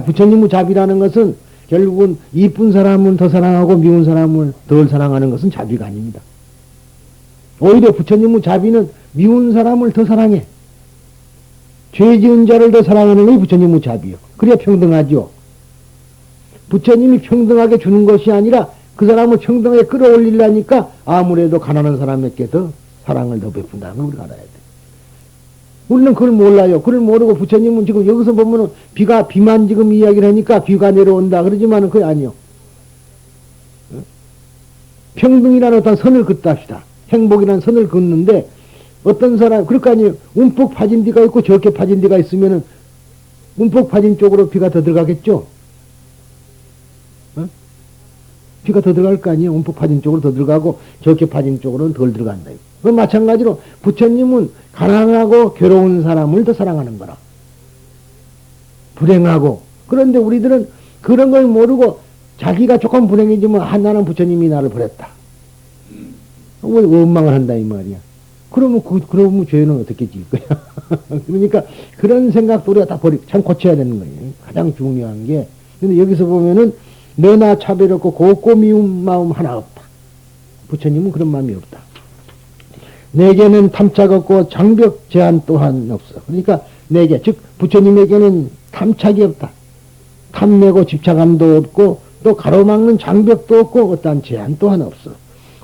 S1: 부처님의 자비라는 것은 결국은 이쁜 사람을 더 사랑하고 미운 사람을 덜 사랑하는 것은 자비가 아닙니다. 오히려 부처님의 자비는 미운 사람을 더 사랑해. 죄 지은 자를 더 사랑하는 것이 부처님의 자비요. 그래야 평등하죠. 부처님이 평등하게 주는 것이 아니라 그 사람을 평등하게 끌어올리려니까 아무래도 가난한 사람에게 더 사랑을 더 베푼다는 걸 우리가 알아야 돼. 우리는 그걸 몰라요. 그걸 모르고 부처님은 지금 여기서 보면은 비만 지금 이야기를 하니까 비가 내려온다. 그러지만은 그게 아니요. 평등이라는 어떤 선을 긋답시다. 행복이라는 선을 긋는데 어떤 사람, 그럴 거 아니에요. 움푹 파진 데가 있고 저렇게 파진 데가 있으면은 움푹 파진 쪽으로 비가 더 들어가겠죠? 어? 비가 더 들어갈 거 아니에요. 움푹 파진 쪽으로 더 들어가고 저렇게 파진 쪽으로는 덜 들어간다. 그 마찬가지로 부처님은 가난하고 괴로운 사람을 더 사랑하는 거라. 불행하고. 그런데 우리들은 그런 걸 모르고 자기가 조금 불행해지면 나는 부처님이 나를 버렸다. 왜 원망을 한다 이 말이야. 그러면 죄는 어떻게 질 거야? 그러니까 그런 생각도 우리가 다 참 고쳐야 되는 거예요. 가장 중요한 게. 근데 여기서 보면은 너나 차별 없고 곱고 미운 마음 하나 없다. 부처님은 그런 마음이 없다. 내게는 탐착 없고 장벽 제한 또한 없어. 그러니까 내게, 즉 부처님에게는 탐착이 없다. 탐내고 집착함도 없고 또 가로막는 장벽도 없고 어떠한 제한 또한 없어.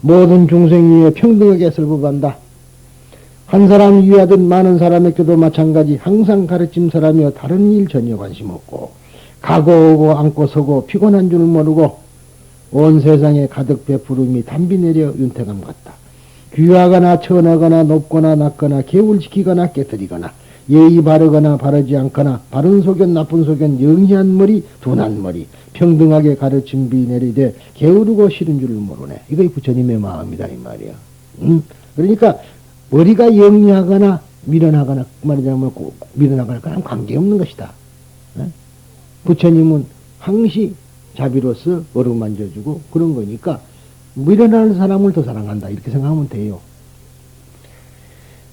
S1: 모든 중생 위에 평등하게 설법한다. 한 사람 위하듯 많은 사람에게도 마찬가지 항상 가르침 사람이여 다른 일 전혀 관심 없고 가고 오고 앉고 서고 피곤한 줄 모르고 온 세상에 가득 베푸름이 담비 내려 윤택함 같다. 귀하거나 천하거나 높거나 낮거나 개울시키거나 깨뜨리거나 예의 바르거나 바르지 않거나 바른 소견 나쁜 소견 영희한 머리 둔한 머리 평등하게 가르침 비 내리되 게으르고 싫은 줄을 모르네. 이거 부처님의 마음이다 이 말이야. 그러니까 머리가 영리하거나 미련하거나 말하자면 미련하거나 그런 관계없는 것이다. 부처님은 항시 자비로서 어루만져주고 그런 거니까 미련한 사람을 더 사랑한다 이렇게 생각하면 돼요.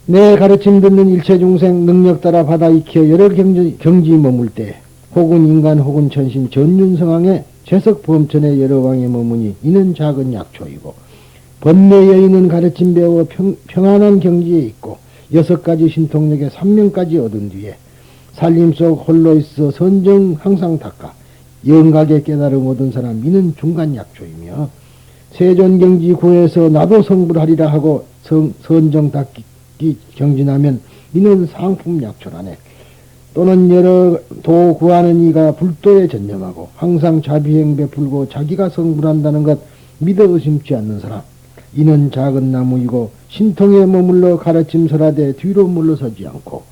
S1: 내 가르침 듣는 일체 중생 능력 따라 받아 익혀 여러 경지 머물 때 혹은 인간 혹은 천신 전륜성왕의 재석 범천의 여러 왕에 머무니 이는 작은 약초이고 번뇌에 있는 가르침 배워 평안한 경지에 있고 6가지 신통력의 3명까지 얻은 뒤에 살림 속 홀로 있어 선정 항상 닦아 영각의 깨달음 얻은 사람 이는 중간 약초이며 세존경지 구에서 나도 성불하리라 하고 선정 닦기 경진하면 이는 상품 약초라네. 또는 여러 도 구하는 이가 불도에 전념하고 항상 자비행 베풀고 자기가 성불한다는 것 믿어 의심치 않는 사람. 이는 작은 나무이고 신통에 머물러 가르침설하되 뒤로 물러서지 않고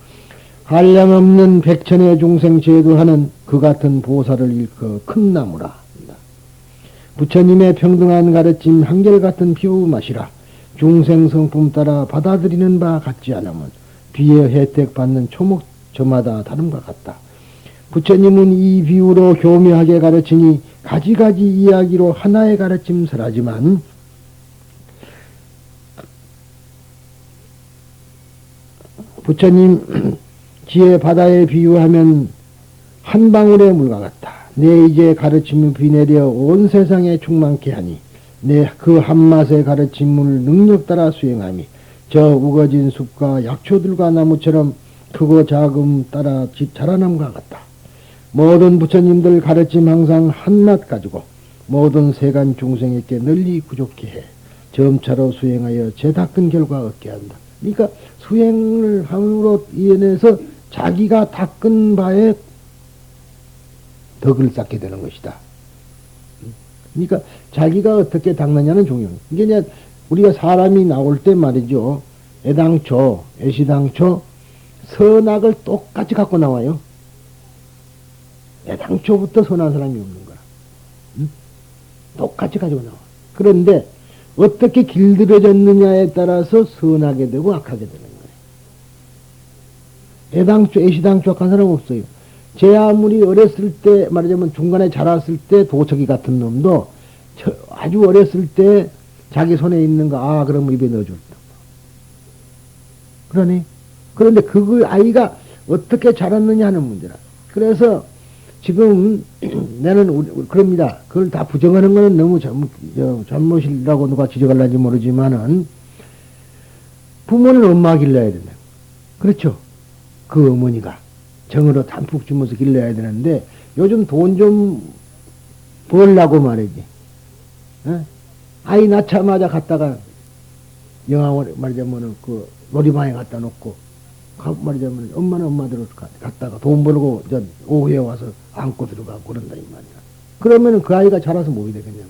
S1: 한량없는 백천의 중생 제도하는 그 같은 보살을 일컬어 큰 나무라. 부처님의 평등한 가르침 한결같은 피부 맛이라. 중생 성품 따라 받아들이는 바 같지 않으면 비의 혜택 받는 초목 저마다 다름과 같다. 부처님은 이 비유로 교묘하게 가르치니 가지가지 이야기로 하나의 가르침설하지만 부처님 지혜 바다에 비유하면 한 방울의 물과 같다. 내 이제 가르침을 비내려 온 세상에 충만케 하니 내 그 한맛의 가르침을 능력 따라 수행하니 저 우거진 숲과 약초들과 나무처럼 크고 작음 따라 자라남과 같다. 모든 부처님들 가르침 항상 한맛 가지고 모든 세간 중생에게 널리 구족케 해 점차로 수행하여 제 닦은 결과 얻게 한다. 그러니까 수행을 함으로 인해서 자기가 닦은 바에 덕을 쌓게 되는 것이다. 그러니까 자기가 어떻게 닦느냐는 중요해요. 이게 이제 우리가 사람이 나올 때 말이죠. 애당초, 애시당초 선악을 똑같이 갖고 나와요. 애당초부터 선한 사람이 없는 거야. 응? 똑같이 가지고 나와. 그런데 어떻게 길들여졌느냐에 따라서 선하게 되고 악하게 되는 거예요. 애당초, 애시당초 악한 사람 없어요. 제 아무리 어렸을 때 말하자면 중간에 자랐을 때 도척이 같은 놈도 아주 어렸을 때 자기 손에 있는 거 그러면 입에 넣어줬다. 그러니 그런데 그 아이가 어떻게 자랐느냐 하는 문제라. 그래서 지금 나는 그럽니다. 그걸 다 부정하는 거는 너무 잘못이라고 누가 지적할는지 모르지만은 부모는 엄마 길러야 된다. 그렇죠? 그 어머니가 정으로 담뿍 주면서 길러야 되는데 요즘 돈 좀 벌라고 말이지. 어? 아이 낳자마자 갔다가 영화원 말하자면은 그 놀이방에 갖다 놓고 말하자면 엄마는 엄마대로 갔다가 돈 벌고 오후에 와서 안고 들어가고 그런다 이 말이야. 그러면은 그 아이가 자라서 뭐이 되겠냐고.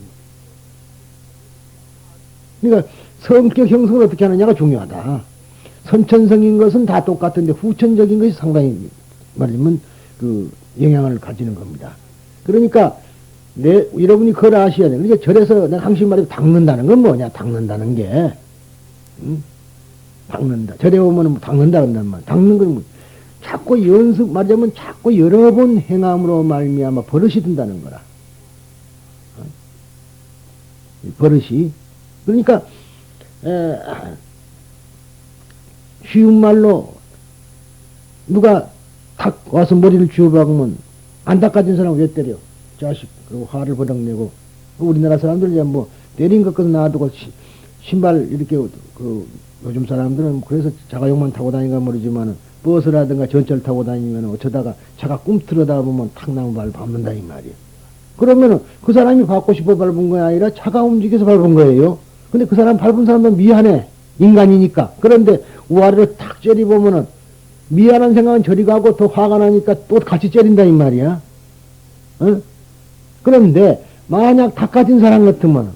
S1: 그러니까 성격 형성을 어떻게 하느냐가 중요하다. 선천성인 것은 다 똑같은데 후천적인 것이 상당히 말하자면 그 영향을 가지는 겁니다. 그러니까 여러분이 그걸 아셔야 돼. 그러니까 절에서 내가 항상 말해도 닦는다는 건 뭐냐? 닦는다는 게 닦는다. 절에 오면 뭐 닦는다 그런단 말이야. 닦는 건 뭐, 자꾸 연습 말하자면 자꾸 여러 번 행함으로 말미암아 버릇이 든다는 거라. 버릇이. 그러니까 쉬운 말로 누가 탁 와서 머리를 쥐어박으면 안 닦아진 사람은 왜 때려? 자식. 그리고 화를 버럭 내고. 우리나라 사람들 이제 뭐 때린 것까지 놔두고 신발 이렇게 요즘 사람들은 그래서 자가용만 타고 다니는가 모르지만은 버스라든가 전철 타고 다니면 어쩌다가 차가 꿈틀어다 보면 탁 나무 발 밟는다 이 말이에요. 그러면은 그 사람이 밟고 싶어 밟은 거 아니라 차가 움직여서 밟은 거예요. 근데 그 사람 밟은 사람은 미안해. 인간이니까. 그런데 우아래로 탁 째려보면은 미안한 생각은 저리 가고 더 화가 나니까 또 같이 째린다 이 말이야. 어? 그런데 만약 닦아진 사람 같으면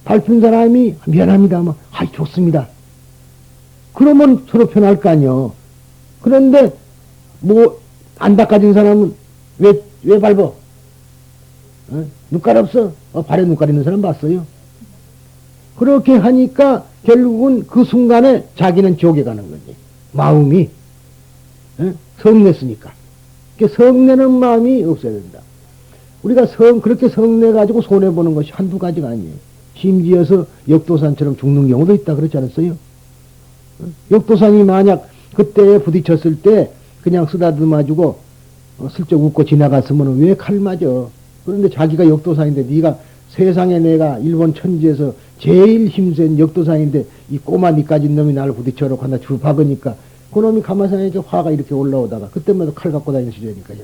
S1: 밟힌 사람이 미안합니다. 뭐, 좋습니다. 그러면 서로 편할 거 아니요. 그런데 뭐 안 닦아진 사람은 왜 밟어? 눈깔 없어? 발에 눈깔 있는 사람 봤어요? 그렇게 하니까 결국은 그 순간에 자기는 지옥에 가는 거지. 마음이 성냈으니까. 성내는 마음이 없어야 된다. 우리가 그렇게 성내가지고 손해보는 것이 한두 가지가 아니에요. 심지어서 역도산처럼 죽는 경우도 있다 그렇지 않았어요? 역도산이 만약 그때에 부딪혔을 때 그냥 쓰다듬어주고 슬쩍 웃고 지나갔으면 왜 칼 맞아? 그런데 자기가 역도산인데 네가 세상에 내가 일본 천지에서 제일 힘센 역도산인데 이 꼬마 니까진 놈이 나를 부딪혀놓고 하나 줄 박으니까 그놈이 가만히 화가 이렇게 올라오다가 그때마다 칼 갖고 다니는 시절이니까요.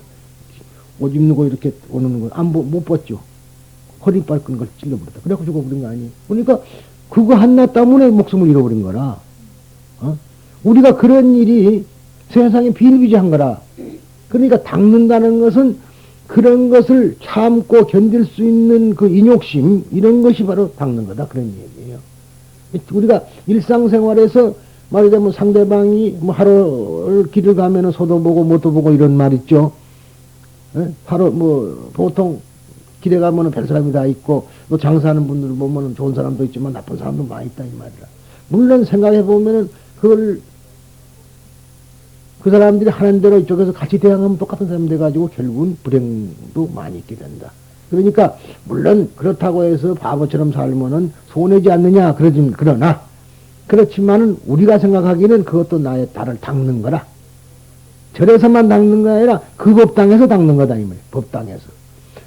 S1: 옷 입는 거 이렇게 오는 거 못 벗죠. 허리빨 끈 걸 찔러버렸다. 그래갖고 죽어버린 거 아니에요. 그러니까 그거 하나 때문에 목숨을 잃어버린 거라. 우리가 그런 일이 세상에 비일비재한 거라. 그러니까 닦는다는 것은 그런 것을 참고 견딜 수 있는 그 인욕심, 이런 것이 바로 닦는 거다. 그런 얘기예요. 우리가 일상생활에서 말하자면 상대방이 뭐 하루 길을 가면은 소도 보고 못도 보고 이런 말 있죠. 하루 뭐 보통 길에 가면은 별 사람이 다 있고 또 장사하는 분들 보면은 좋은 사람도 있지만 나쁜 사람도 많이 있다 이 말이라. 물론 생각해 보면은 그걸 그 사람들이 하는 대로 이쪽에서 같이 대항하면 똑같은 사람 돼가지고 결국은 불행도 많이 있게 된다. 그러니까 물론 그렇다고 해서 바보처럼 살면은 손해지 않느냐 그러나 그렇지만은 우리가 생각하기는 그것도 나의 달을 닦는 거라. 절에서만 닦는 거 아니라 그 법당에서 닦는 거다 이 말이야. 법당에서.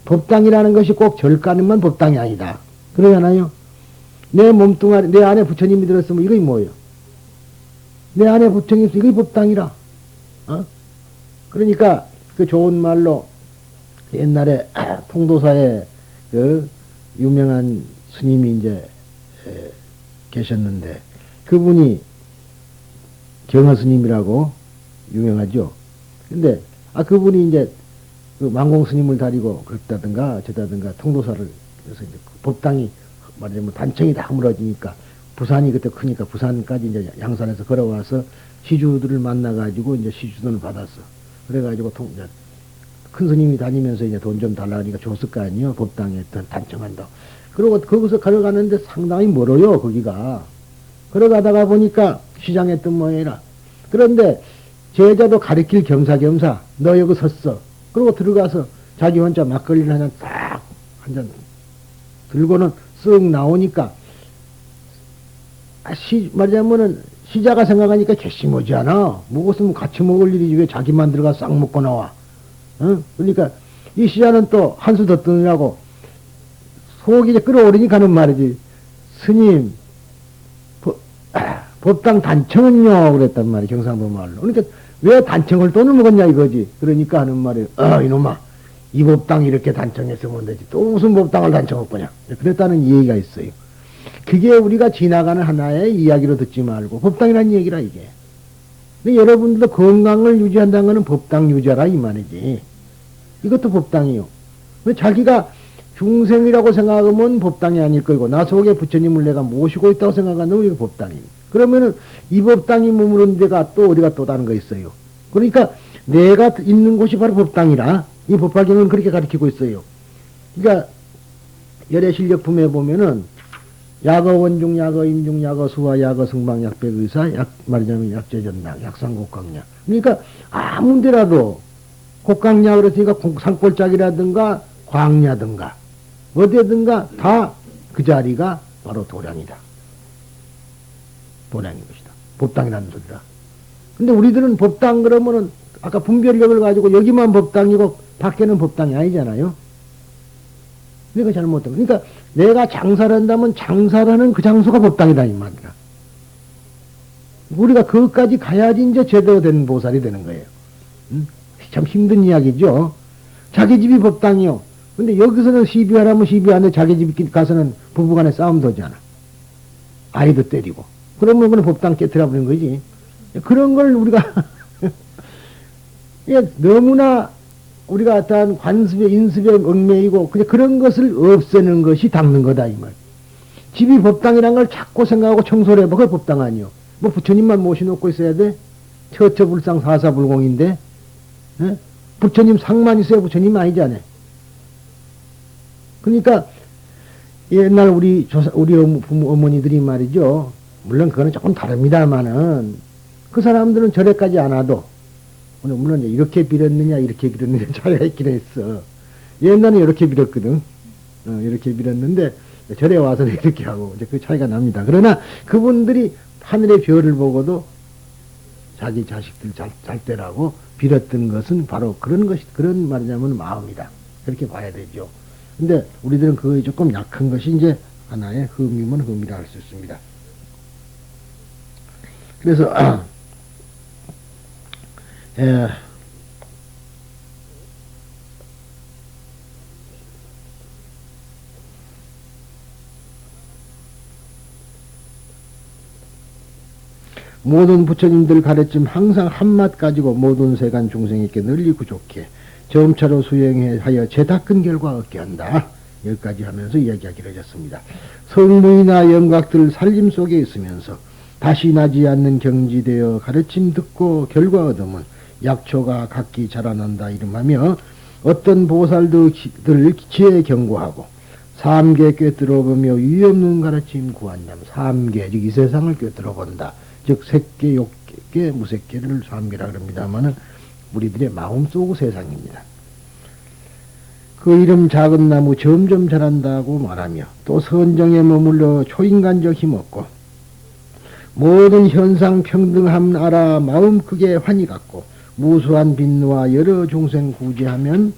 S1: 법당이라는 것이 꼭 절간만 법당이 아니다. 그러잖아요. 내 몸뚱아리 내 안에 부처님이 들었으면 이게 뭐예요? 내 안에 부처님이 있으면 이게 법당이라. 그러니까 그 좋은 말로 옛날에 통도사에 그 유명한 스님이 이제 계셨는데 그분이 경허 스님이라고 유명하죠. 근데 그분이 이제 그 망공 스님을 다리고 그랬다든가 저다든가 통도사를 그래서 이제 그 법당이 말하자면 단청이 다 무너지니까 부산이 그때 크니까 부산까지 이제 양산에서 걸어와서 시주들을 만나가지고 이제 시주돈을 받았어. 그래가지고 큰 스님이 다니면서 이제 돈 좀 달라 하니까 줬을 거 아니에요. 법당에 단청한다. 그러고 거기서 걸어가는데 상당히 멀어요. 거기가. 걸어가다가 보니까 시장에 뜬 모양이라. 그런데 제자도 가리킬 겸사겸사 너 여기 섰어. 그러고 들어가서 자기 혼자 막걸리를 한 잔 들고는 쓱 나오니까 말하자면은 시자가 생각하니까 괘씸하지 않아. 먹었으면 같이 먹을 일이지 왜 자기만 들어가 싹 먹고 나와. 그러니까 이 시자는 또 한수 더 뜨느라고 속이 이제 끓어오르니까 하는 말이지. 스님 법당 단청은요 그랬단 말이야. 경상도 말로. 그러니까 왜 단청을 돈을 먹었냐 이거지. 그러니까 하는 말이에요. 이놈아 이 법당 이렇게 단청했으면 되지. 또 무슨 법당을 단청했거냐. 그랬다는 얘기가 있어요. 그게 우리가 지나가는 하나의 이야기로 듣지 말고 법당이라는 얘기라 이게. 근데 여러분들도 건강을 유지한다는 것은 법당 유지하라 이 말이지. 이것도 법당이요. 근데 자기가 중생이라고 생각하면 법당이 아닐 거고 나 속에 부처님을 내가 모시고 있다고 생각하면 이거 법당이에요. 그러면은 이 법당이 머무른 데가 또 어디가 또 다른 거 있어요. 그러니까 내가 있는 곳이 바로 법당이라 이 법화경은 그렇게 가르치고 있어요. 그러니까 열애실력품에 보면은 약어 원중, 약어 임중, 약어 수화, 약어 승방, 약백의사, 말하자면 약제전당, 약상곡강약. 그러니까 아무 데라도 곡강약으로 했으니까 산골짜기라든가 광야든가 어디든가 다 그 자리가 바로 도량이다. 도량인 것이다. 법당이라는 소리라. 근데 우리들은 법당 그러면은 아까 분별력을 가지고 여기만 법당이고 밖에는 법당이 아니잖아요. 그러니까 잘못된 거. 그러니까 내가 장사를 한다면 장사라는 그 장소가 법당이다 이 말이야. 우리가 그것까지 가야지 이제 제대로 된 보살이 되는 거예요. 참 힘든 이야기죠. 자기 집이 법당이요. 근데 여기서는 시비하라면 시비하는데 자기 집 가서는 부부간에 싸움 도잖아. 아이도 때리고. 그러면 그건 법당 깨트려 버린 거지. 그런 걸 우리가 너무나 우리가 어떠한 관습에 인습에 얽매이고 그런 것을 없애는 것이 닦는 거다 이 말. 집이 법당이란 걸 자꾸 생각하고 청소를 해봐. 그게 법당 아니요. 뭐 부처님만 모셔놓고 있어야 돼? 처처불상 사사불공인데 부처님 상만 있어야 부처님 아니잖아. 그러니까 옛날 우리 어머니들이 말이죠. 물론 그거는 조금 다릅니다만은 그 사람들은 절에까지 안 와도 물론 이렇게 빌었느냐 이렇게 빌었느냐 차이가 있긴 했어. 옛날에 이렇게 빌었거든. 이렇게 빌었는데 절에 와서는 이렇게 하고 이제 그 차이가 납니다. 그러나 그분들이 하늘의 별을 보고도 자기 자식들 잘 때라고 빌었던 것은 바로 그런 말이냐면 마음이다. 그렇게 봐야 되죠. 근데 우리들은 그게 조금 약한 것이 이제 하나의 흠이면 흠이라 할 수 있습니다. 그래서 모든 부처님들 가르침 항상 한맛 가지고 모든 세간 중생에게 널리 구족해 점차로 수행하여 재닦은 결과 얻게 한다. 여기까지 하면서 이야기하기로 하셨습니다. 성무이나 영각들 살림 속에 있으면서 다시 나지 않는 경지되어 가르침 듣고 결과 얻으면 약초가 각기 자라난다 이름하며 어떤 보살들 지혜 경고하고 삼계 꿰뚫어보며 위없는 가르침 구한다면 삼계 즉 이 세상을 꿰뚫어본다. 즉 색계, 욕계, 무색계를 삼계라 그럽니다마는 우리들의 마음속 세상입니다. 그 이름 작은 나무 점점 자란다고 말하며 또 선정에 머물러 초인간적 힘없고 모든 현상 평등함 알아 마음 크게 환희 갖고 무수한 빈노와 여러 중생 구제하면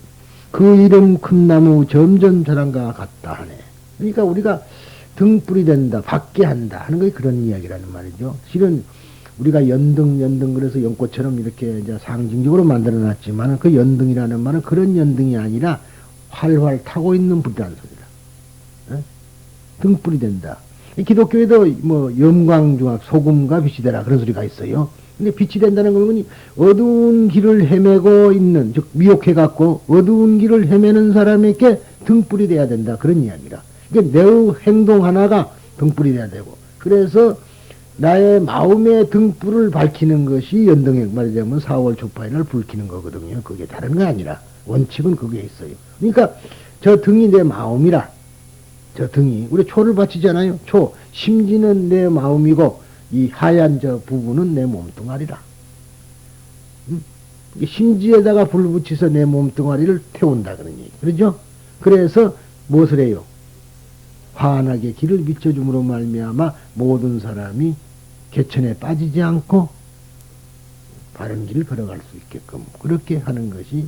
S1: 그 이름 큰 나무 점점 자란과 같다 하네. 그러니까 우리가 등불이 된다, 받게 한다 하는 게 그런 이야기라는 말이죠. 실은 우리가 연등 그래서 연꽃처럼 이렇게 이제 상징적으로 만들어 놨지만 그 연등이라는 말은 그런 연등이 아니라 활활 타고 있는 불이라는 소리다. 에? 등불이 된다. 기독교에도 뭐 염광중학 소금과 빛이 되라 그런 소리가 있어요. 근데 빛이 된다는 건 어두운 길을 헤매고 있는 즉 미혹해 갖고 어두운 길을 헤매는 사람에게 등불이 돼야 된다 그런 이야기라. 그러니까 내 행동 하나가 등불이 돼야 되고 그래서 나의 마음의 등불을 밝히는 것이 연등액 말하자면 4월 초파일날 불 켜는 거거든요. 그게 다른 거 아니라 원칙은 그게 있어요. 그러니까 저 등이 내 마음이라 저 등이 우리 초를 바치잖아요. 초 심지는 내 마음이고 이 하얀 저 부분은 내 몸뚱아리라. 심지에다가 불 붙여서 내 몸뚱아리를 태운다 그런 얘기. 그러죠? 그래서 무엇을 해요? 환하게 길을 비춰줌으로 말미암아 모든 사람이 개천에 빠지지 않고 바른 길을 걸어갈 수 있게끔 그렇게 하는 것이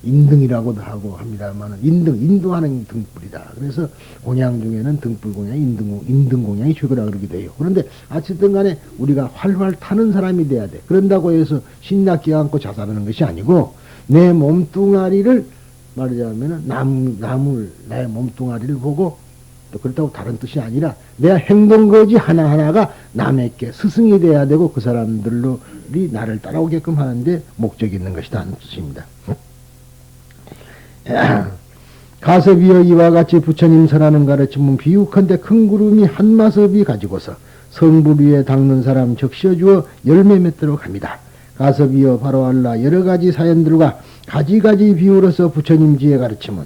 S1: 인등이라고도 하고 합니다만 인도하는 등불이다. 그래서 공양 중에는 등불 공양이 인등 공양이 최고라 그러기도 해요. 그런데 어쨌든 간에 우리가 활활 타는 사람이 돼야 돼. 그런다고 해서 신나게 안고 자살하는 것이 아니고 내 몸뚱아리를 말하자면 나의 몸뚱아리를 보고 또 그렇다고 다른 뜻이 아니라 내 행동거지 하나하나가 남에게 스승이 돼야 되고 그 사람들이 나를 따라오게끔 하는데 목적이 있는 것이다 하는 뜻입니다. 가섭이여 이와 같이 부처님 설하는 가르침은 비육한데 큰 구름이 한 마섭이 가지고서 성불 위에 닦는 사람 적셔주어 열매 맺도록 합니다. 가섭이여 바로 알라 여러가지 사연들과 가지가지 비유로서 부처님 지혜 가르침은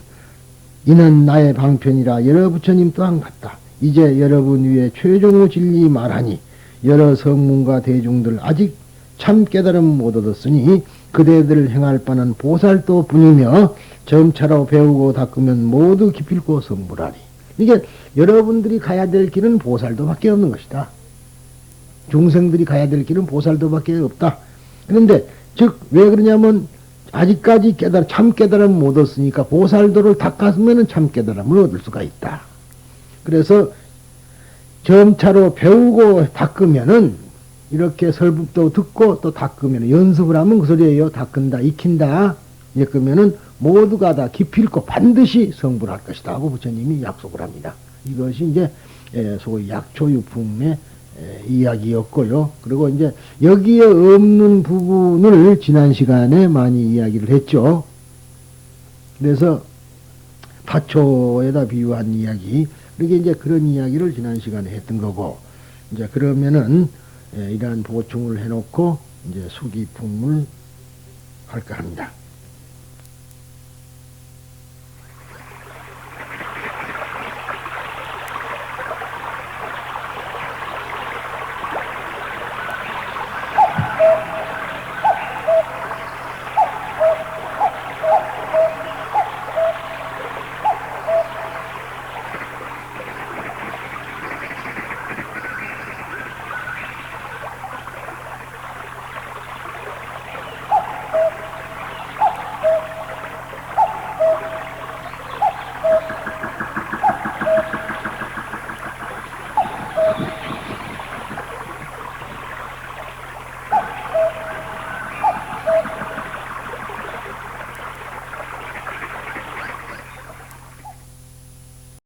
S1: 이는 나의 방편이라 여러 부처님 또한 같다. 이제 여러분 위에 최종의 진리 말하니 여러 성문과 대중들 아직 참 깨달음 못 얻었으니 그대들 행할 바는 보살도 뿐이며 점차로 배우고 닦으면 모두 기필코 성불하리. 이게 여러분들이 가야 될 길은 보살도밖에 없는 것이다. 중생들이 가야 될 길은 보살도밖에 없다. 그런데 즉 왜 그러냐면 아직까지 참 깨달음 못 얻었으니까 보살도를 닦았으면 참 깨달음을 얻을 수가 있다. 그래서 점차로 배우고 닦으면은 이렇게 설법도 듣고 또 닦으면 연습을 하면 그 소리예요. 닦은다, 익힌다. 그러면은 모두가 다 기필코 반드시 성불할 것이다 하고 부처님이 약속을 합니다. 이것이 이제 소위 약초유품의 이야기였고요. 그리고 이제 여기에 없는 부분을 지난 시간에 많이 이야기를 했죠. 그래서 타초에다 비유한 이야기, 이렇게 이제 그런 이야기를 지난 시간에 했던 거고, 이제 그러면은 이러한 보충을 해놓고 이제 수기품을 할까 합니다.